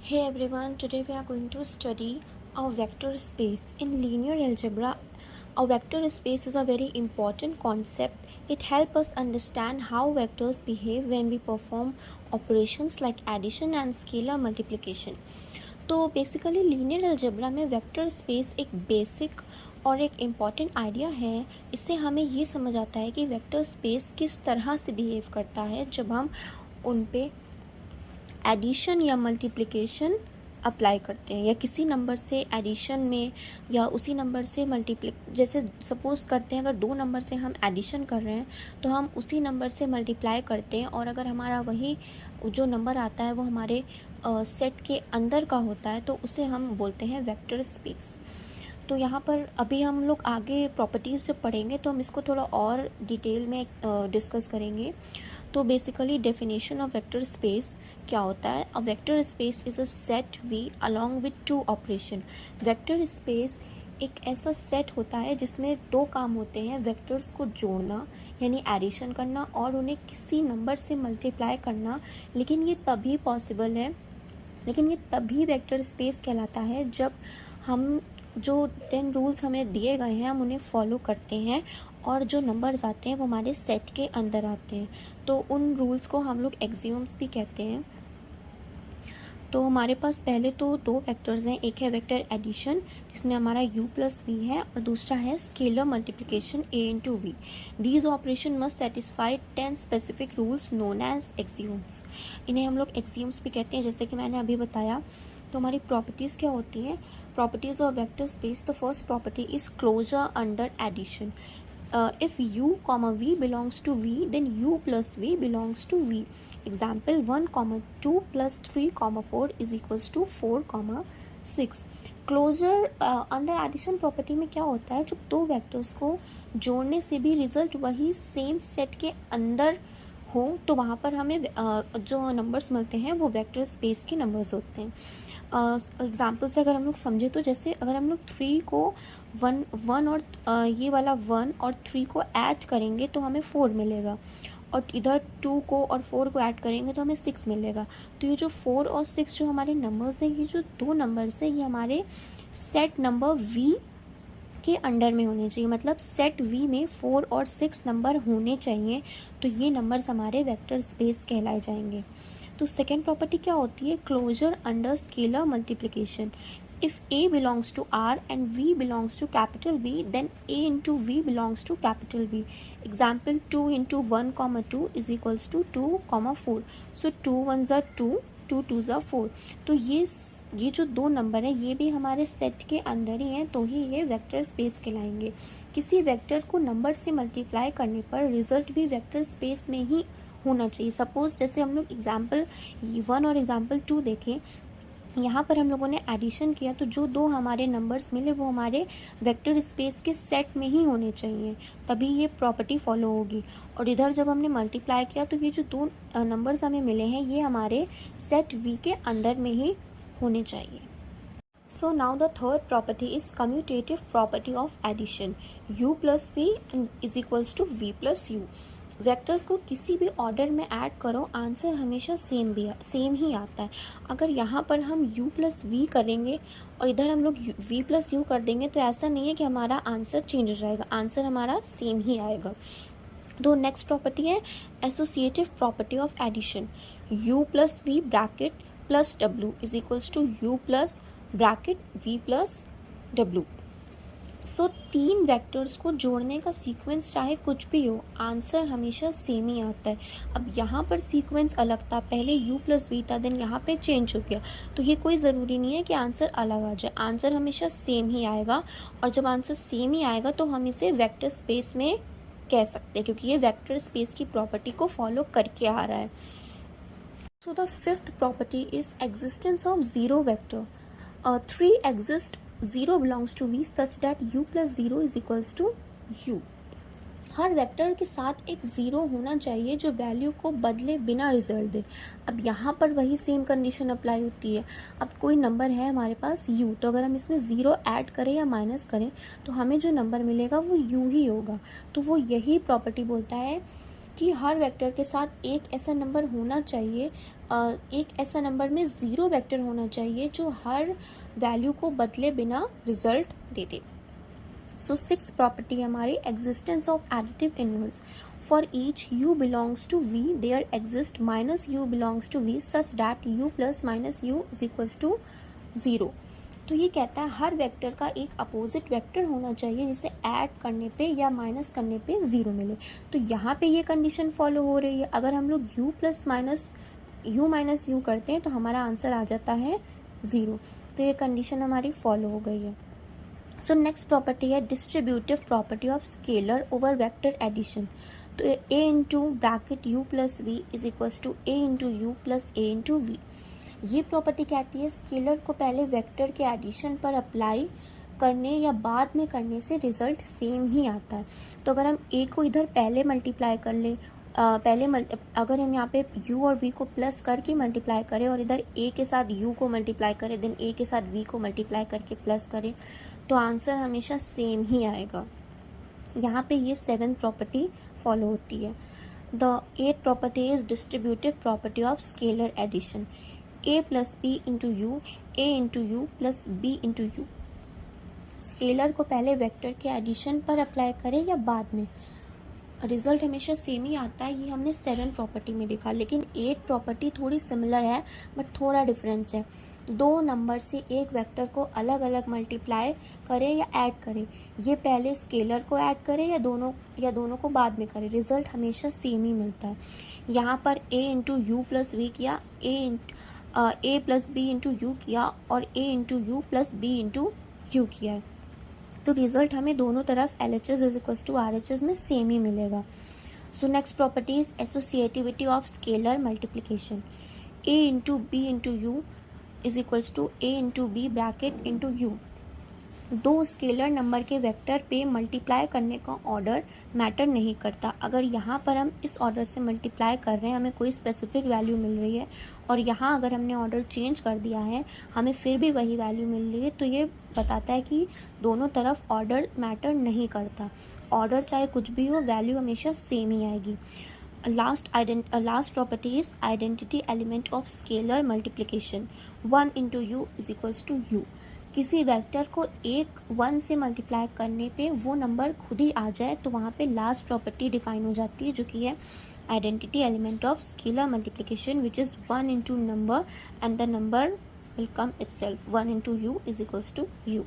Hey everyone, today we are going to study a vector space. In linear algebra, a vector space is a very important concept. It helps us understand how vectors behave when we perform operations like addition and scalar multiplication. तो basically linear algebra में vector space एक basic और एक important idea है. इससे हमें ये समझ आता है कि वेक्टर स्पेस किस तरह से बिहेव करता है जब हम उन पे एडिशन या मल्टीप्लिकेशन अप्लाई करते हैं, या किसी नंबर से एडिशन में या उसी नंबर से जैसे सपोज़ करते हैं अगर दो नंबर से हम एडिशन कर रहे हैं तो हम उसी नंबर से मल्टीप्लाई करते हैं, और अगर हमारा वही जो नंबर आता है वो हमारे सेट के अंदर का होता है तो उसे हम बोलते हैं वेक्टर स्पेस. तो यहाँ पर अभी हम लोग आगे प्रॉपर्टीज़ जब पढ़ेंगे तो हम इसको थोड़ा और डिटेल में डिस्कस करेंगे. तो basically definition of vector space क्या होता है. A vector space is a set v along with two operation. Vector space एक ऐसा सेट होता है जिसमें दो काम होते हैं, वेक्टर्स को जोड़ना यानी एडिशन करना और उन्हें किसी नंबर से मल्टीप्लाई करना. लेकिन ये तभी वेक्टर स्पेस कहलाता है जब हम जो 10 रूल्स हमें दिए गए हैं हम उन्हें फॉलो करते हैं और जो नंबर्स आते हैं वो हमारे सेट के अंदर आते हैं. तो उन रूल्स को हम लोग एक्सियोम्स भी कहते हैं. तो हमारे पास पहले तो दो वेक्टर्स हैं, एक है वेक्टर एडिशन जिसमें हमारा u प्लस वी है और दूसरा है scalar multiplication a into V. These operation must satisfy 10 specific rules known as axioms. इन्हें हम लोग एक्सियोम्स भी कहते हैं जैसे कि मैंने अभी बताया. तो हमारी प्रॉपर्टीज़ क्या होती हैं. Properties of vector space, the first property is closure under addition. If u comma v belongs to v, then u plus v belongs to v. Example 1 comma 2 plus 3 comma 4 is equals to 4 comma 6. Closure under addition property में क्या होता है, जब दो vectors को जोड़ने से भी रिजल्ट वही सेम सेट के अंदर हो तो वहाँ पर हमें जो नंबर्स मिलते हैं वो वेक्टर स्पेस के नंबर्स होते हैं. एग्जाम्पल से अगर हम लोग समझे तो जैसे अगर हम लोग 3 को वन और ये वाला 1 और 3 को ऐड करेंगे तो हमें 4 मिलेगा, और इधर 2 को और 4 को ऐड करेंगे तो हमें 6 मिलेगा. तो ये जो 4 और 6 जो हमारे नंबर्स हैं, ये जो दो नंबर्स हैं ये हमारे सेट नंबर v के अंडर में होने चाहिए. मतलब सेट v में 4 और 6 नंबर होने चाहिए, तो ये नंबर्स हमारे वेक्टर स्पेस कहलाए जाएंगे. तो सेकेंड प्रॉपर्टी क्या होती है, closure under scalar multiplication. If a belongs to R and v belongs to capital B, then a into v belongs to capital B. Example 2 into 1 comma 2 is equals to 2 comma 4. So 2 ones are 2, 2 twos are 4. तो ये जो दो number हैं ये भी हमारे set के अंदर ही हैं, तो ही ये वेक्टर स्पेस कहलाएंगे. किसी वेक्टर को नंबर से मल्टीप्लाई करने पर रिजल्ट भी वेक्टर स्पेस में ही होना चाहिए. सपोज जैसे हम लोग एग्जाम्पल 1 और एग्जाम्पल 2 देखें, यहाँ पर हम लोगों ने एडिशन किया तो जो दो हमारे नंबर्स मिले वो हमारे वेक्टर स्पेस के सेट में ही होने चाहिए, तभी ये प्रॉपर्टी फॉलो होगी. और इधर जब हमने मल्टीप्लाई किया तो ये जो दो नंबर्स हमें मिले हैं ये हमारे सेट वी के अंदर में ही होने चाहिए. So now the third property is commutative property of addition. u plus v is equals to v plus u. Vectors को किसी भी ऑर्डर में ऐड करो आंसर हमेशा सेम ही आता है. अगर यहाँ पर हम u प्लस वी करेंगे और इधर हम लोग v प्लस यू कर देंगे तो ऐसा नहीं है कि हमारा आंसर चेंज हो जाएगा, आंसर हमारा सेम ही आएगा. तो नेक्स्ट प्रॉपर्टी है associative property of addition. u plus v bracket plus w is equals to u plus bracket v plus w. So तीन वेक्टर्स को जोड़ने का सीक्वेंस चाहे कुछ भी हो आंसर हमेशा सेम ही आता है. अब यहाँ पर सीक्वेंस अलग था, पहले u प्लस वी था, देन यहाँ पे चेंज हो गया, तो ये कोई ज़रूरी नहीं है कि आंसर अलग आ जाए, आंसर हमेशा सेम ही आएगा. और जब आंसर सेम ही आएगा तो हम इसे वेक्टर स्पेस में कह सकते हैं क्योंकि ये वेक्टर स्पेस की प्रॉपर्टी को फॉलो करके आ रहा है. So the fifth property is existence of zero vector. 3 exist 0 belongs to v such that u plus 0 is equals to u. Her vector के साथ एक ज़ीरो होना चाहिए जो वैल्यू को बदले बिना रिजल्ट दे. अब यहाँ पर वही सेम कंडीशन अप्लाई होती है. अब कोई नंबर है हमारे पास u, तो अगर हम इसमें ज़ीरो ऐड करें या माइनस करें तो हमें जो नंबर मिलेगा वो u ही होगा. तो वो यही प्रॉपर्टी बोलता है कि हर वेक्टर के साथ एक ऐसा नंबर होना चाहिए, एक ऐसा नंबर में 0 वेक्टर होना चाहिए जो हर वैल्यू को बदले बिना रिजल्ट दे दे। सो 6th प्रॉपर्टी हमारी existence of additive inverse. For each u belongs to v there exist minus u belongs to v such that u plus minus u is equals to 0। तो ये कहता है हर वेक्टर का एक opposite vector होना चाहिए जिसे ऐड करने पे या माइनस करने पे 0 मिले। तो यहाँ पे ये कंडीशन फॉलो हो रही है। अगर हम लोग u प्लस माइनस u करते हैं तो हमारा आंसर आ जाता है 0। तो ये कंडीशन हमारी फॉलो हो गई है। सो नेक्स्ट प्रॉपर्टी है distributive property of scalar over vector addition. तो a into bracket u plus v is equals to a into u plus a into v. ये प्रॉपर्टी कहती है स्केलर को पहले वेक्टर के एडिशन पर अप्लाई करने या बाद में करने से रिजल्ट सेम ही आता है। तो अगर हम a को इधर पहले मल्टीप्लाई कर लें, अगर हम यहाँ पे u और v को प्लस करके मल्टीप्लाई करें और इधर a के साथ u को मल्टीप्लाई करें, देन a के साथ v को मल्टीप्लाई करके प्लस करें, तो आंसर हमेशा सेम ही आएगा। यहाँ पे ये 7th प्रॉपर्टी फॉलो होती है। The 8th property is distributive property of scalar addition. a plus b into u, a into u plus b into u. Scalar को पहले वेक्टर के एडिशन पर अप्लाई करें या बाद में, रिजल्ट हमेशा सेम ही आता है। ये हमने 7th प्रॉपर्टी में देखा। लेकिन 8th प्रॉपर्टी थोड़ी सिमिलर है बट थोड़ा डिफरेंस है। दो नंबर से एक वेक्टर को अलग अलग मल्टीप्लाई करें या ऐड करें, ये पहले स्केलर को ऐड करें या दोनों को बाद में करें, रिजल्ट हमेशा सेम ही मिलता है। यहाँ पर a into u plus v किया, a plus b into u किया और a into u plus b into u किया है। तो रिजल्ट हमें दोनों तरफ LHS is equal to RHS में सेम ही मिलेगा। So next property is associativity of scalar multiplication. a into b into u is equals to a into b bracket into u. दो स्केलर नंबर के vector पे multiply करने का order matter नहीं करता। अगर यहाँ पर हम इस ऑर्डर से मल्टीप्लाई कर रहे हैं, हमें कोई स्पेसिफिक वैल्यू मिल रही है, और यहाँ अगर हमने ऑर्डर चेंज कर दिया है हमें फिर भी वही वैल्यू मिल रही है, तो ये बताता है कि दोनों तरफ ऑर्डर मैटर नहीं करता। ऑर्डर चाहे कुछ भी हो, वैल्यू हमेशा सेम ही आएगी। Last property is identity element of scalar multiplication. 1 into u is equals to u. किसी वेक्टर को 1 से मल्टीप्लाई करने पे वो नंबर खुद ही आ जाए तो वहाँ पे लास्ट प्रॉपर्टी डिफाइन हो जाती है, जो कि है identity element of scalar multiplication, which is 1 into number and the number will come itself। 1 into u is equals to u।